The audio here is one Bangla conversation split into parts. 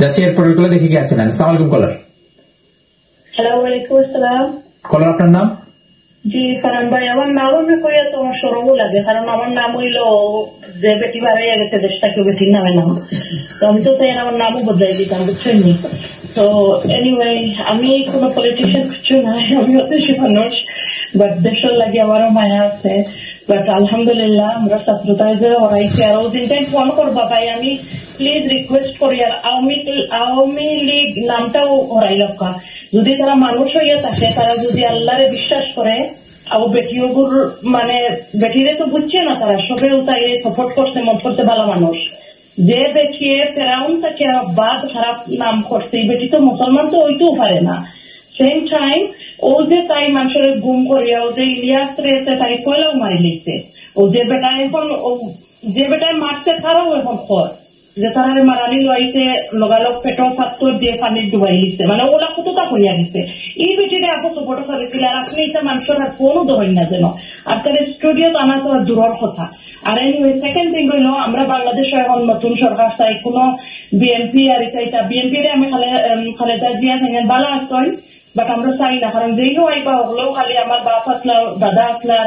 যাচ্ছি এরপরের গুলো দেখে কি আছেন। আসসালামু আলাইকুম কলার। হ্যালো, ওয়ালাইকুম আসসালাম। কলার আপনার নাম? জি কারণ ভাই, আমার নাম কইয়া তো আমার সরম লাগে, কারণ আমার নাম হইলো যে বেটি বাড়াইয়া গেছে দেশটাকে বেটির নামে নাম, তো আমি তো তাই আমার নামও বদলাই দিতাম, বুঝছেন নি। তো এনিওয়ে, আমি কোনো পলিটিশিয়ান কিছু নাই, আমি হচ্ছে মানুষ, বাট দেশের লাগে আমারও মায়া আছে। বাট আলহামদুলিল্লাহ আমরা ছাত্রতায় যে ওরাইছি, আর ওই দিনটাই ফোন করবা ভাই, আমি প্লিজ রিকোয়েস্ট করি, আর আওয়ামী লীগ নামটাও ওরাই লক্ষ্য, যদি তারা মানুষ হইয়া থাকে, তারা যদি আল্লাহরে বিশ্বাস করে, আর বেটিওগুর মানে বেটিরে তো বুঝছে না, তারা সবে তাই সাপোর্ট করছে, মত করতে ভালো মানুষ, যে বেটিয়ে ফেরাউন তাকে বাদ খারাপ নাম করছে, এই বেটি তো মুসলমান তো ওইতেও পারে না। সেম টাইম ও যে তাই মানুষের গুম করিয়া, ও যে ইলিয়াস রেছে তাই কয়লাও মারি লিখছে, ও যে বেটা এখন যে বেটায় মারছে তারাও এখন খর, যে তারা মারানি লাইতে লগালগ পেটো পাত্তর দিয়ে পানি ডুবাই লিখছে, মানে ওরা কতটা করিয়া গেছে। এই বেটিটা এত সপোর্ট করেছিল, আর আপনি এটা মানুষের আর কোনো ধরেন না যেন, আর তার স্টুডিও আনা তো দূরের কথা। আর এনিওয়ে, সেকেন্ড থিং হইল, আমরা বাংলাদেশে এখন নতুন সরকার চাই, কোনো বিএনপি আর এটা বিএনপি রে আমি খালেদা জিয়া থেকে ভালো আসতেন, বাট আমরা চাই না, কারণ যেই আইবা হলেও খালি আমার বাপ আসলা, দাদা আসলা,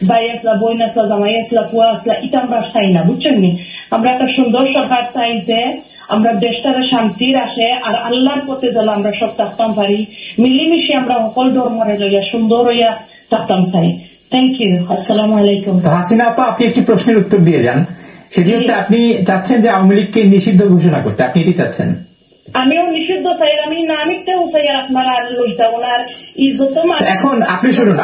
ভাই আসলা, বোন আসলা, জামাই আসলা, পুয়া আসলা, এটা আমরা চাই না, বুঝছেন নি। আমরা একটা সুন্দর সরকার চাই, যে আমরা দেশটারে শান্তির আসে, আর আল্লাহর পথে যেন আমরা সব থাকতাম পারি, মিলিমিশে আমরা সকল ধর্মরে লইয়া সুন্দর হইয়া থাকতাম চাই। থ্যাংক ইউ, আসসালামু আলাইকুম। হাসিনা আপা, আপনি একটি প্রশ্নের উত্তর দিয়ে যান, সেটি হচ্ছে আপনি চাচ্ছেন যে আওয়ামী লীগকে নিষিদ্ধ ঘোষণা করতে, আপনি এটি চাচ্ছেন? আমিও নিষিদ্ধ চাই, আমি না মিথ্যে চাই, আর আপনারা আর লইতা ওনার ইজ্জত। এখন আপনি শুনুন,